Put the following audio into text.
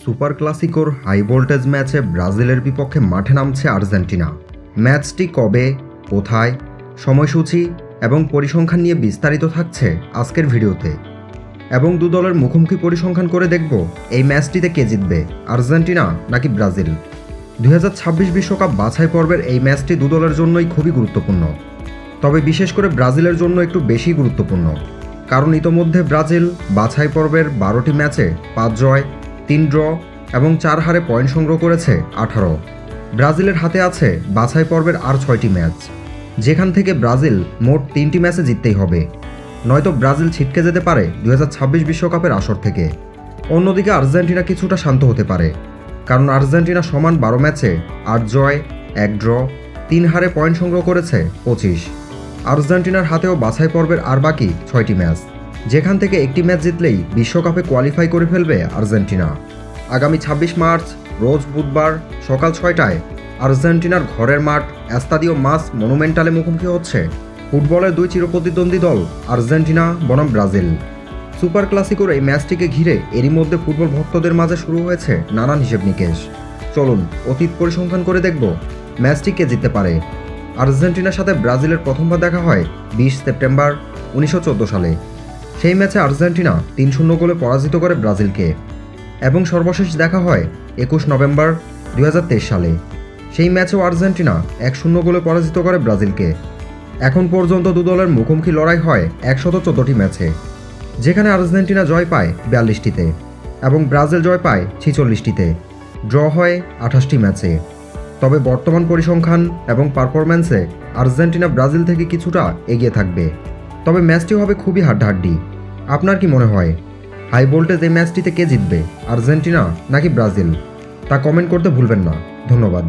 Super ক্লাসিকোর high voltage ম্যাচে ব্রাজিলের বিপক্ষে মাঠে নামছে আর্জেন্টিনা। ম্যাচটি কবে, কোথায়, সময়সূচি এবং পরিসংখ্যান নিয়ে বিস্তারিত থাকছে আজকের ভিডিওতে। এবং দু দলের মুখোমুখি পরিসংখ্যান করে দেখব এই ম্যাচটিতে কে জিতবে, আর্জেন্টিনা নাকি ব্রাজিল। 2026 বিশ্বকাপ বাছাই পর্বের এই ম্যাচটি দু দলের জন্যই খুবই গুরুত্বপূর্ণ, তবে বিশেষ করে ব্রাজিলের জন্য একটু বেশি গুরুত্বপূর্ণ, কারণ ইতোমধ্যে ব্রাজিল বাছাই পর্বের 12টি ম্যাচে 5 জয়, 3 ড্র এবং 4 হারে পয়েন্ট সংগ্রহ করেছে 18। ব্রাজিলের হাতে আছে বাছাই পর্বের আর 6টি ম্যাচ, যেখান থেকে ব্রাজিল মোট 3টি ম্যাচে জিততেই হবে, নয়তো ব্রাজিল ছিটকে যেতে পারে 2026 বিশ্বকাপের আসর থেকে। অন্যদিকে আর্জেন্টিনা কিছুটা শান্ত হতে পারে, কারণ আর্জেন্টিনা সমান 12 ম্যাচে 8 জয়, 1 ড্র, 3 হারে পয়েন্ট সংগ্রহ করেছে 25। আর্জেন্টিনার হাতেও বাছাই পর্বের আর বাকি 6টি ম্যাচ, যেখান থেকে একটি ম্যাচ জিতলেই বিশ্বকাপে কোয়ালিফাই করে ফেলবে আর্জেন্টিনা। আগামী 26 মার্চ রোজ বুধবার সকাল 6টায় আর্জেন্টিনার ঘরের মাঠ এস্তাদিও মাস মনুমেন্টালে মুখোমুখি হচ্ছে ফুটবলের দুই চিরপ্রতিদ্বন্দ্বী দল আর্জেন্টিনা বনাম ব্রাজিল। সুপার ক্লাসিকোর এই ম্যাচটিকে ঘিরে এরই মধ্যে ফুটবল ভক্তদের মাঝে শুরু হয়েছে নানান হিসেব নিকেশ। চলুন অতীত পরিসংখ্যান করে দেখব ম্যাচটি কে জিততে পারে। আর্জেন্টিনার সাথে ব্রাজিলের প্রথমবার দেখা হয় 20 সেপ্টেম্বর 1914 সালে। সেই ম্যাচে আর্জেন্টিনা 3-0 গোলে পরাজিত করে ব্রাজিলকে, এবং সর্বশেষ দেখা হয় 21 নভেম্বর 2023 সালে। সেই ম্যাচেও আর্জেন্টিনা 1-0 গোলে পরাজিত করে ব্রাজিলকে। এখন পর্যন্ত দু দলের মুখোমুখি লড়াই হয় 114টি ম্যাচে, যেখানে আর্জেন্টিনা জয় পায় 42টিতে এবং ব্রাজিল জয় পায় 46টিতে। ড্র হয় 28টি ম্যাচে। তবে বর্তমান পরিসংখ্যান এবং পারফরম্যান্সে আর্জেন্টিনা ব্রাজিল থেকে কিছুটা এগিয়ে থাকবে, তবে ম্যাচটি হবে খুবই হাড্ডাহাড্ডি। আপনার কি মনে হয়, হাই ভোল্টেজ এই ম্যাচটিতে কে জিতবে, আর্জেন্টিনা নাকি ব্রাজিল? তা কমেন্ট করতে ভুলবেন না। ধন্যবাদ।